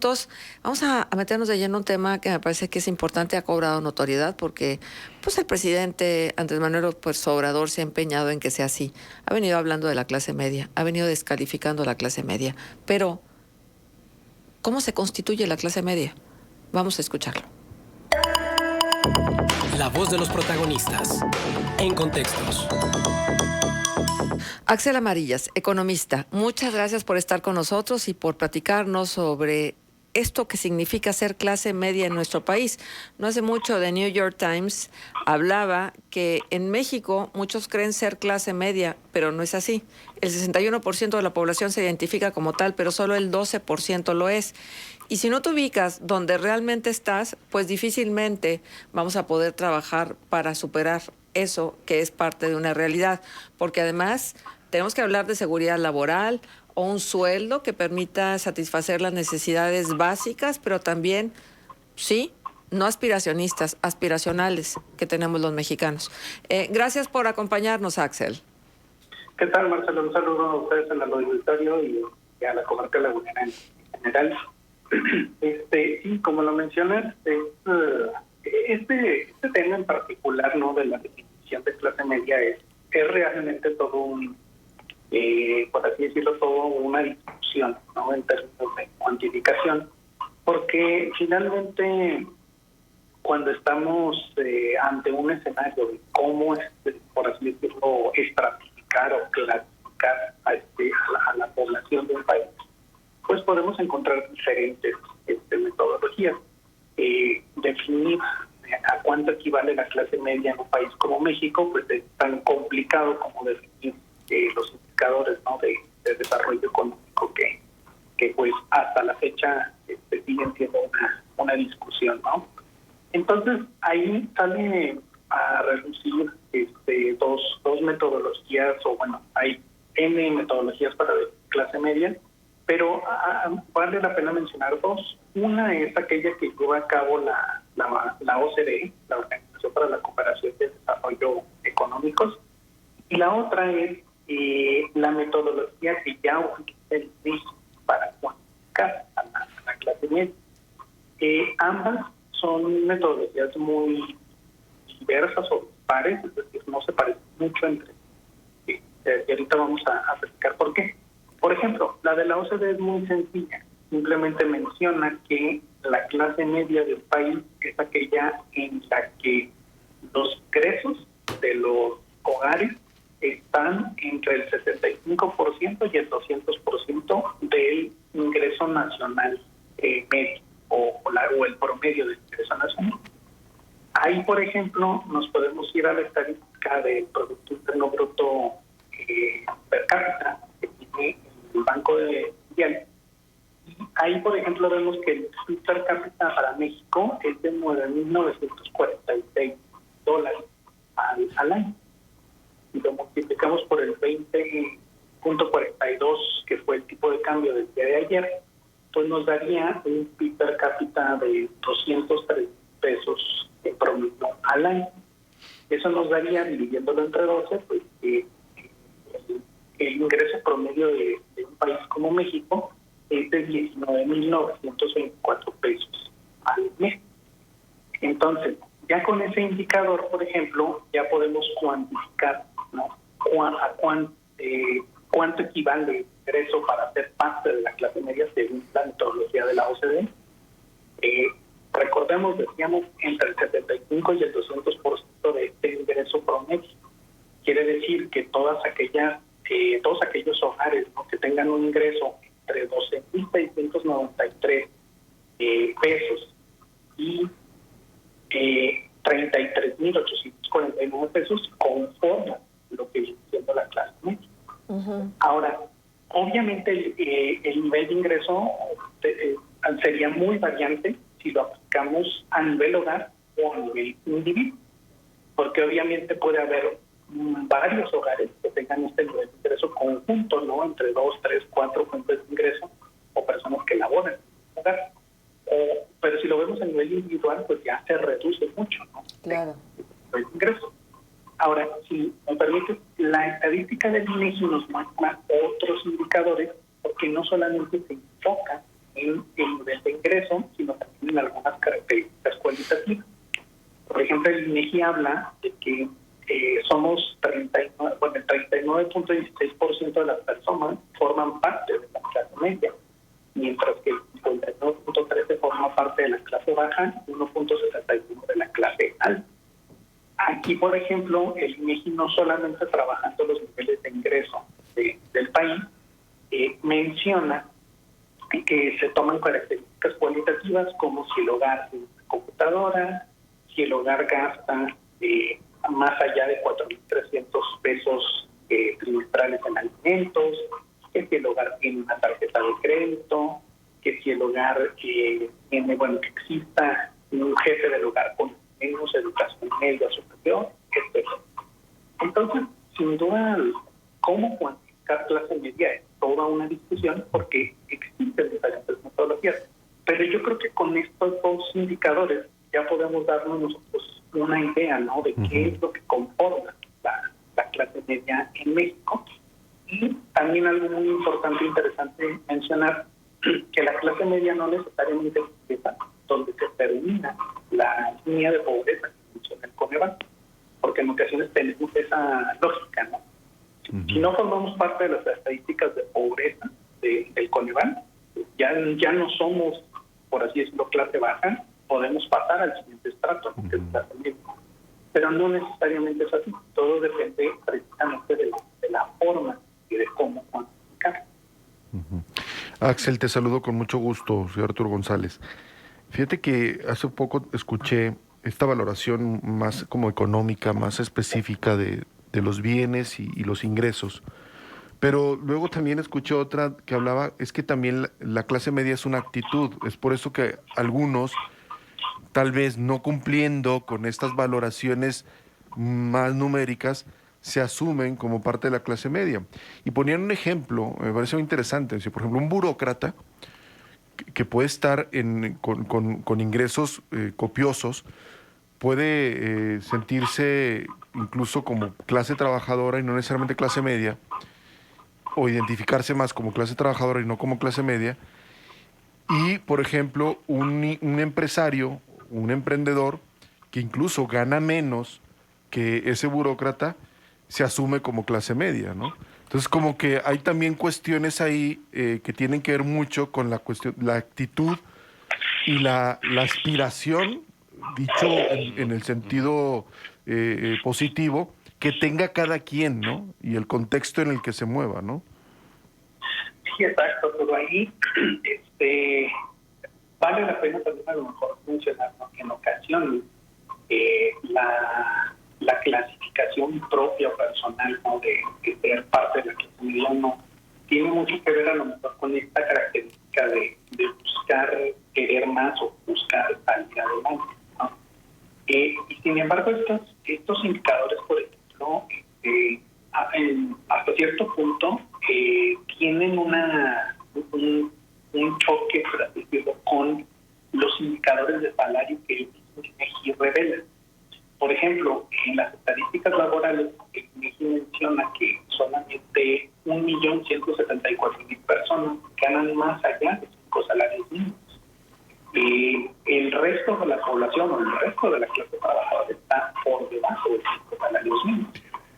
Entonces, vamos a meternos de lleno en un tema que me parece que es importante, ha cobrado notoriedad porque pues el presidente Andrés Manuel López Obrador se ha empeñado en que sea así. Ha venido hablando de la clase media, ha venido descalificando a la clase media. Pero, ¿cómo se constituye la clase media? Vamos a escucharlo. La voz de los protagonistas. En Contextos. Axel Amarillas, economista, muchas gracias por estar con nosotros y por platicarnos sobre esto que significa ser clase media en nuestro país. No hace mucho The New York Times hablaba que en México muchos creen ser clase media, pero no es así. El 61% de la población se identifica como tal, pero solo el 12% lo es. Y si no te ubicas donde realmente estás, pues difícilmente vamos a poder trabajar para superar eso que es parte de una realidad. Porque además tenemos que hablar de seguridad laboral o un sueldo que permita satisfacer las necesidades básicas, pero también, sí, no aspiracionistas, aspiracionales que tenemos los mexicanos. Gracias por acompañarnos, Axel. ¿Qué tal, Marcelo? Un saludo a ustedes en el auditorio y a la comarca lagunera en general. Sí, como lo mencionas, este tema en particular, ¿no?, de la definición de clase media es realmente todo un, por así decirlo, todo una discusión, ¿no?, en términos de cuantificación, porque finalmente cuando estamos ante un escenario de cómo, por así decirlo, estratificar o clasificar a la población de un país, pues podemos encontrar diferentes metodologías. Definir a cuánto equivale la clase media en un país como México, pues es tan complicado como definir los indicadores, ¿no?, de desarrollo económico que pues hasta la fecha siguen siendo una discusión, ¿no? Entonces ahí sale a reducir dos metodologías, o bueno, hay N metodologías para la clase media, pero vale la pena mencionar dos. Una es aquella que lleva a cabo la OCDE, la Organización para la Cooperación y el Desarrollo Económicos, y la otra es la metodología que ya utiliza el INEGI para cuantificar a la clase media. Ambas son metodologías muy diversas o pares, es decir, no se parecen mucho entre sí. Y ahorita vamos a explicar por qué. Por ejemplo, la de la OCDE es muy sencilla. Simplemente menciona que la clase media del país es aquella en la que los ingresos de los hogares están entre el 75% y el 200% del ingreso nacional medio o el promedio del ingreso nacional. Ahí, por ejemplo, nos podemos ir a la estadística del Producto Interno Bruto per cápita que tiene el Banco Mundial. Y ahí, por ejemplo, vemos que el PIB per cápita para México es de $9,946 al año. Y lo multiplicamos por el 20.42, que fue el tipo de cambio del día de ayer, pues nos daría un PIB per cápita de 203 pesos en promedio al año. Eso nos daría, dividiéndolo entre 12, pues el ingreso promedio de un país como México es de 19.924 pesos al mes. Entonces, ya con ese indicador, por ejemplo, ya podemos cuantificar, ¿no?, cuánto equivale el ingreso para ser parte de la clase media según la metodología de la OCDE. Recordemos, decíamos, entre el 75 y el 200% de este ingreso promedio. Quiere decir que todos aquellos hogares, ¿no?, que tengan un ingreso entre 12.693 pesos y 33.849 pesos conforman lo que viene siendo la clase media. Uh-huh. Ahora, obviamente el nivel de ingreso sería muy variante si lo aplicamos a nivel hogar o a nivel individuo, porque obviamente puede haber varios hogares que tengan este nivel de ingreso conjunto, ¿no?, entre 2, 3, 4 fuentes de ingreso, o personas que laboran en el hogar. Pero si lo vemos a nivel individual, pues ya se reduce mucho, ¿no?, claro, el ingreso. Ahora, si me permite, la estadística del INEGI nos muestra otros indicadores, porque no solamente se enfoca en el nivel de ingreso, sino también en algunas características cualitativas. Por ejemplo, el INEGI habla de que somos el 39.16% de las personas forman parte de la clase media, mientras que el 59.13% forma parte de la clase baja y 1.71% de la clase alta. Aquí, por ejemplo, el INEGI no solamente trabajando los niveles de ingreso del país, menciona que se toman características cualitativas como si el hogar tiene una computadora, si el hogar gasta más allá de 4.300 pesos trimestrales en alimentos, que si el hogar tiene una tarjeta de crédito, que si el hogar tiene, que exista un jefe del hogar con menos educación media superior, etc. Entonces, sin duda, ¿cómo cuantificar clase media? Es toda una discusión porque existen diferentes metodologías. Pero yo creo que con estos dos indicadores ya podemos darnos nosotros una idea, ¿no?, de qué es lo que conforma la clase media en México. Y también algo muy importante e interesante mencionar, que la clase media no necesariamente es donde se termina la línea de pobreza que menciona el Coneval, porque en ocasiones tenemos esa lógica, ¿no? Si no formamos parte de las estadísticas de pobreza del Coneval, ya no somos, por así decirlo, clase baja, podemos pasar al siguiente estrato, que es clase media. Pero no necesariamente es así. Todo depende precisamente de la forma y de cómo cuantificar. Axel, te saludo con mucho gusto, soy Arturo González. Fíjate que hace poco escuché esta valoración más como económica, más específica de los bienes y los ingresos. Pero luego también escuché otra que hablaba, es que también la clase media es una actitud. Es por eso que algunos, tal vez no cumpliendo con estas valoraciones más numéricas, se asumen como parte de la clase media. Y ponían un ejemplo, me parece muy interesante. Por ejemplo, un burócrata que puede estar con ingresos copiosos, puede sentirse incluso como clase trabajadora y no necesariamente clase media, o identificarse más como clase trabajadora y no como clase media. Y, por ejemplo, un empresario, un emprendedor que incluso gana menos que ese burócrata, se asume como clase media, ¿no? Entonces, como que hay también cuestiones ahí que tienen que ver mucho con la actitud y la aspiración, dicho en el sentido positivo, que tenga cada quien, ¿no? Y el contexto en el que se mueva, ¿no? Sí, exacto. Pero ahí vale la pena también a lo mejor mencionar, ¿no?, que en ocasiones la clasificación propia o personal, ¿no?, de ser parte de la clase media no tiene mucho que ver a lo mejor con esta característica de buscar querer más o buscar salir adelante, ¿no? Y sin embargo estos indicadores, por ejemplo, hasta cierto punto tienen un choque, por así decirlo, con los indicadores de salario que el INEGI revela. Por ejemplo, en las estadísticas laborales, el INEGI menciona que solamente 1.174.000 personas ganan más allá de 5 salarios mínimos. El resto de la población o el resto de la clase trabajadora está por debajo de 5 salarios mínimos.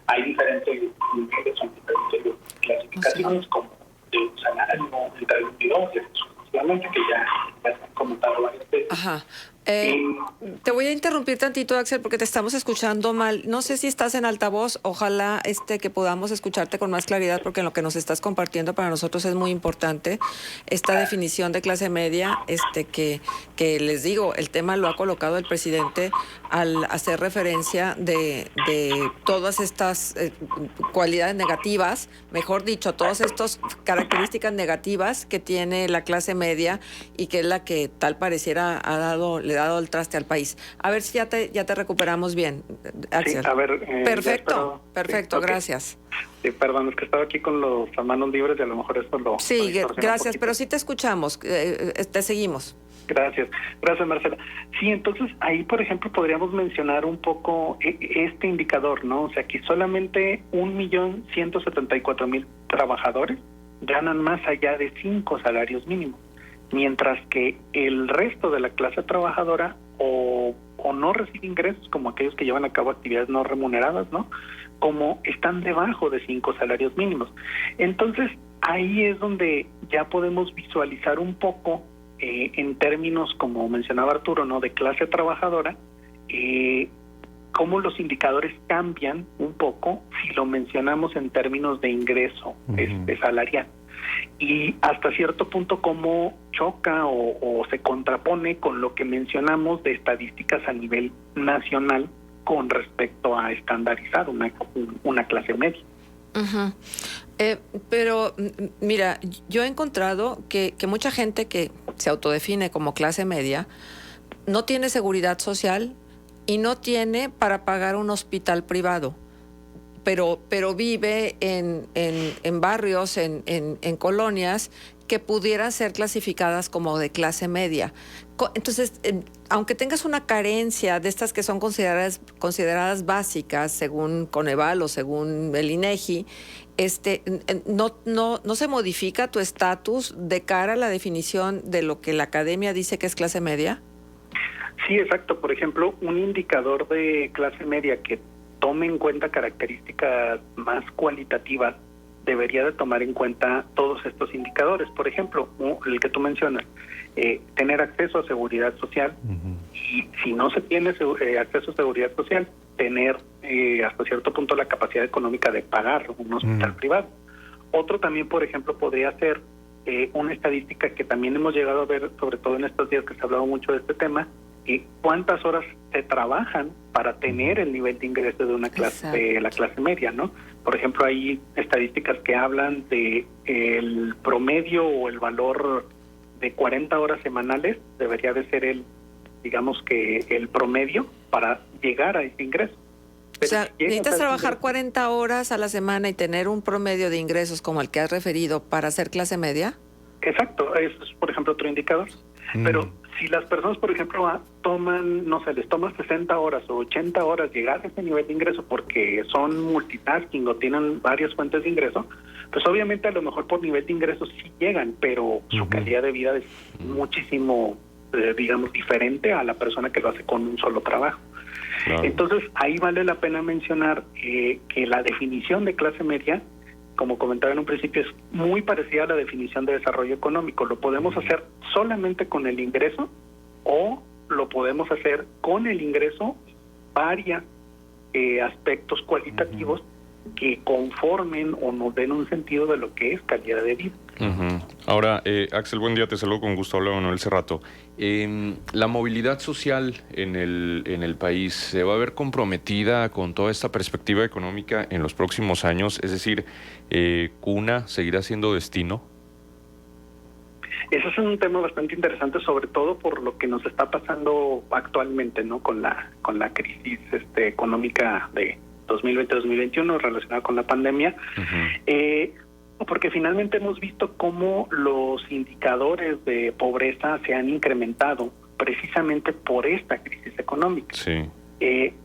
Hay diferentes niveles, son diferentes clasificaciones, como de un salario entre 1 y 2, exclusivamente, que ya se han comentado varias veces. Ajá. Te voy a interrumpir tantito, Axel, porque te estamos escuchando mal. No sé si estás en altavoz. Ojalá que podamos escucharte con más claridad, porque en lo que nos estás compartiendo para nosotros es muy importante esta definición de clase media, que les digo, el tema lo ha colocado el presidente al hacer referencia de todas estas cualidades negativas, mejor dicho, todas estas características negativas que tiene la clase media y que es la que tal pareciera le ha dado el traste al país. A ver si ya te recuperamos bien, Axel. Sí, a ver. Perfecto, perfecto, sí, okay. Gracias. Sí, perdón, es que estaba aquí con los manos libres y a lo mejor esto lo... Sí, gracias, pero sí te escuchamos, te seguimos. Gracias, Marcela. Sí, entonces ahí, por ejemplo, podríamos mencionar un poco este indicador, ¿no? O sea, que solamente 1.174.000 trabajadores ganan más allá de 5 salarios mínimos. mientras que el resto de la clase trabajadora o no recibe ingresos, como aquellos que llevan a cabo actividades no remuneradas, ¿no? Como están debajo de 5 salarios mínimos. Entonces, ahí es donde ya podemos visualizar un poco, en términos, como mencionaba Arturo, ¿no?, de clase trabajadora, cómo los indicadores cambian un poco si lo mencionamos en términos de ingreso salarial. Y hasta cierto punto cómo choca o se contrapone con lo que mencionamos de estadísticas a nivel nacional con respecto a estandarizar una clase media. Uh-huh. Pero mira, yo he encontrado que mucha gente que se autodefine como clase media no tiene seguridad social y no tiene para pagar un hospital privado, pero vive en barrios, en colonias que pudieran ser clasificadas como de clase media. Entonces, aunque tengas una carencia de estas que son consideradas básicas, según Coneval o según el INEGI, no se modifica tu estatus de cara a la definición de lo que la academia dice que es clase media. Sí, exacto. Por ejemplo, un indicador de clase media que tome en cuenta características más cualitativas debería de tomar en cuenta todos estos indicadores. Por ejemplo, el que tú mencionas, tener acceso a seguridad social. Y si no se tiene acceso a seguridad social, tener hasta cierto punto la capacidad económica de pagar un hospital privado. Otro también, por ejemplo, podría ser una estadística que también hemos llegado a ver, sobre todo en estos días que se ha hablado mucho de este tema, cuántas horas se trabajan para tener el nivel de ingreso de una clase, de la clase media, ¿no? Por ejemplo, hay estadísticas que hablan de el promedio o el valor de 40 horas semanales debería de ser digamos que el promedio para llegar a ese ingreso. Pero o sea, necesitas trabajar 40 horas a la semana y tener un promedio de ingresos como el que has referido para ser clase media. Exacto, es por ejemplo otro indicador. Pero si las personas, por ejemplo, les toma 60 horas o 80 horas llegar a ese nivel de ingreso porque son multitasking o tienen varias fuentes de ingreso, pues obviamente a lo mejor por nivel de ingreso sí llegan, pero su calidad de vida es muchísimo, digamos, diferente a la persona que lo hace con un solo trabajo. Claro. Entonces, ahí vale la pena mencionar que la definición de clase media, como comentaba en un principio, es muy parecida a la definición de desarrollo económico. Lo podemos hacer solamente con el ingreso o lo podemos hacer con el ingreso, varios aspectos cualitativos que conformen o nos den un sentido de lo que es calidad de vida. Ahora, Axel, buen día, te saludo con gusto, habla Manuel Cerrato. La movilidad social en el país se va a ver comprometida con toda esta perspectiva económica en los próximos años, es decir, ¿Cuna seguirá siendo destino? Ese es un tema bastante interesante, sobre todo por lo que nos está pasando actualmente, ¿no? Con la crisis económica de 2020-2021 relacionada con la pandemia. Porque finalmente hemos visto cómo los indicadores de pobreza se han incrementado precisamente por esta crisis económica. Sí.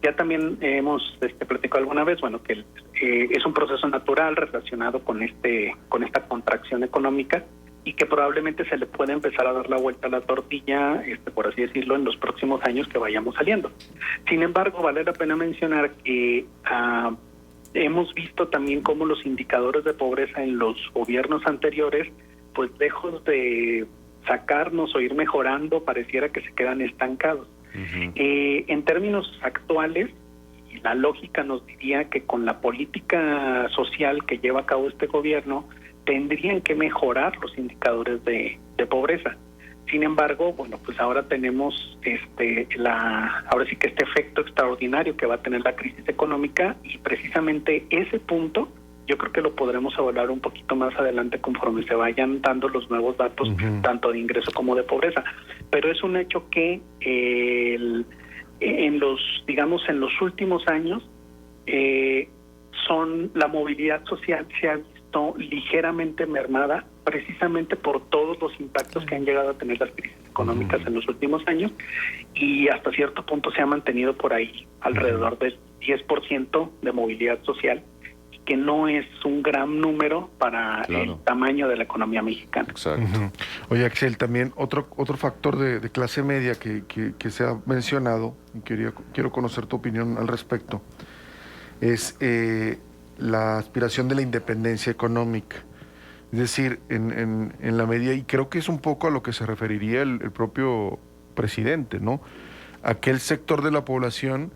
Ya también hemos platicado alguna vez, bueno, que es un proceso natural relacionado con esta contracción económica y que probablemente se le puede empezar a dar la vuelta a la tortilla, por así decirlo, en los próximos años que vayamos saliendo. Sin embargo, vale la pena mencionar que hemos visto también cómo los indicadores de pobreza en los gobiernos anteriores, pues lejos de sacarnos o ir mejorando, pareciera que se quedan estancados. En términos actuales, la lógica nos diría que con la política social que lleva a cabo este gobierno, tendrían que mejorar los indicadores de pobreza. Sin embargo, bueno, pues ahora tenemos ahora sí que este efecto extraordinario que va a tener la crisis económica, y precisamente ese punto yo creo que lo podremos evaluar un poquito más adelante conforme se vayan dando los nuevos datos, tanto de ingreso como de pobreza. Pero es un hecho que en los últimos años la movilidad social se ha visto ligeramente mermada precisamente por todos los impactos que han llegado a tener las crisis económicas en los últimos años, y hasta cierto punto se ha mantenido por ahí alrededor del 10% de movilidad social, que no es un gran número para el tamaño de la economía mexicana. Exacto. Oye, Axel, también otro factor de clase media que se ha mencionado, y quiero conocer tu opinión al respecto, es la aspiración de la independencia económica. Es decir, en la medida, y creo que es un poco a lo que se referiría el propio presidente, ¿no? Aquel sector de la población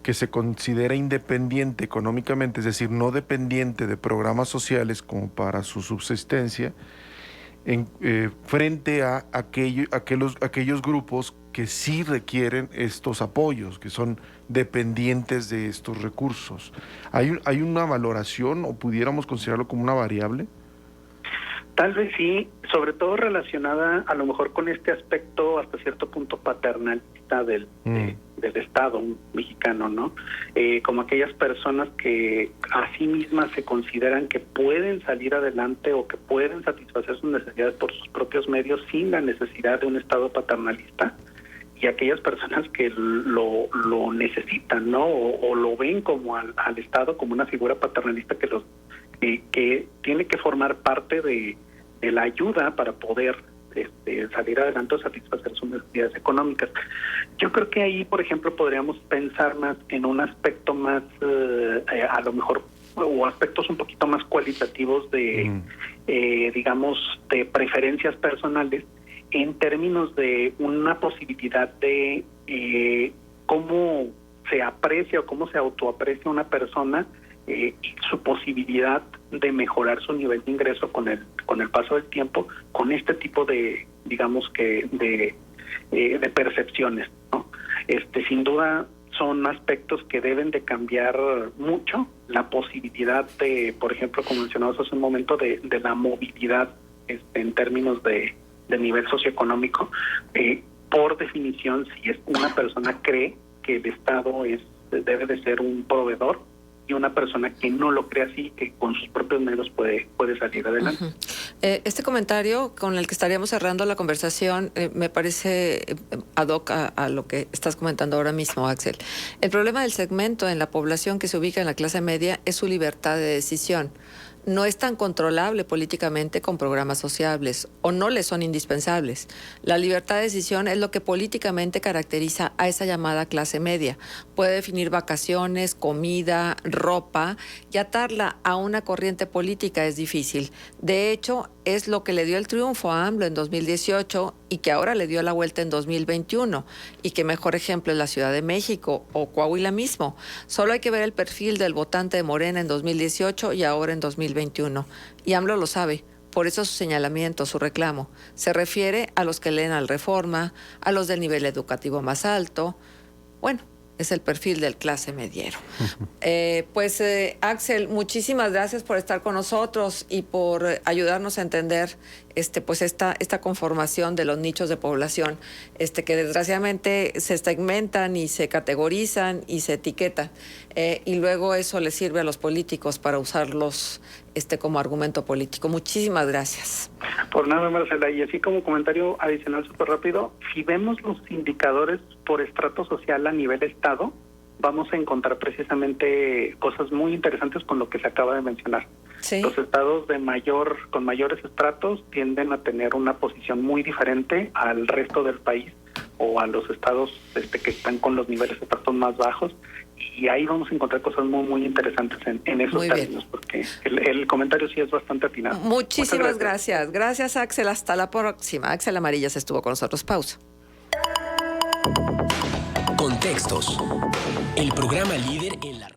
que se considera independiente económicamente, es decir, no dependiente de programas sociales como para su subsistencia, frente a aquellos grupos que sí requieren estos apoyos, que son dependientes de estos recursos. ¿Hay una valoración o pudiéramos considerarlo como una variable? Tal vez sí, sobre todo relacionada a lo mejor con este aspecto hasta cierto punto paternalista del Estado mexicano, ¿no? Como aquellas personas que a sí mismas se consideran que pueden salir adelante o que pueden satisfacer sus necesidades por sus propios medios sin la necesidad de un Estado paternalista, y aquellas personas que lo necesitan, ¿no? O lo ven como al Estado como una figura paternalista que tiene que formar parte de la ayuda para poder salir adelante o satisfacer sus necesidades económicas. Yo creo que ahí, por ejemplo, podríamos pensar más en un aspecto más, a lo mejor, o aspectos un poquito más cualitativos de, digamos, de preferencias personales, en términos de una posibilidad de cómo se aprecia o cómo se autoaprecia una persona y su posibilidad de mejorar su nivel de ingreso con el paso del tiempo, con este tipo de, digamos que, de percepciones, ¿no? Sin duda son aspectos que deben de cambiar mucho. La posibilidad de, por ejemplo, como mencionamos hace un momento, de la movilidad en términos de nivel socioeconómico, por definición, si es una persona cree que el Estado debe de ser un proveedor, y una persona que no lo cree así, que con sus propios medios puede salir adelante. Este comentario con el que estaríamos cerrando la conversación me parece ad hoc a lo que estás comentando ahora mismo, Axel. El problema del segmento en la población que se ubica en la clase media es su libertad de decisión. No es tan controlable políticamente con programas sociables o no le son indispensables. La libertad de decisión es lo que políticamente caracteriza a esa llamada clase media. Puede definir vacaciones, comida, ropa, y atarla a una corriente política es difícil. De hecho, es lo que le dio el triunfo a AMLO en 2018 y que ahora le dio la vuelta en 2021, y que mejor ejemplo es la Ciudad de México o Coahuila mismo. Solo hay que ver el perfil del votante de Morena en 2018 y ahora en 2021. Y AMLO lo sabe. Por eso su señalamiento, su reclamo, se refiere a los que leen al Reforma, a los del nivel educativo más alto. Bueno, es el perfil del clase mediero. Axel, muchísimas gracias por estar con nosotros y por ayudarnos a entender esta conformación de los nichos de población, que desgraciadamente se segmentan y se categorizan y se etiquetan, y luego eso le sirve a los políticos para usarlos como argumento político. Muchísimas gracias. Por nada, Marcela, y así como comentario adicional súper rápido, si vemos los indicadores por estrato social a nivel Estado, vamos a encontrar precisamente cosas muy interesantes con lo que se acaba de mencionar. Sí. Los estados con mayores estratos tienden a tener una posición muy diferente al resto del país o a los estados que están con los niveles de estratos más bajos, y ahí vamos a encontrar cosas muy muy interesantes en esos muy términos, bien. Porque el comentario sí es bastante atinado. Muchísimas gracias. Gracias, Axel. Hasta la próxima. Axel Amarillas estuvo con nosotros. Pausa. Contextos. El programa líder en la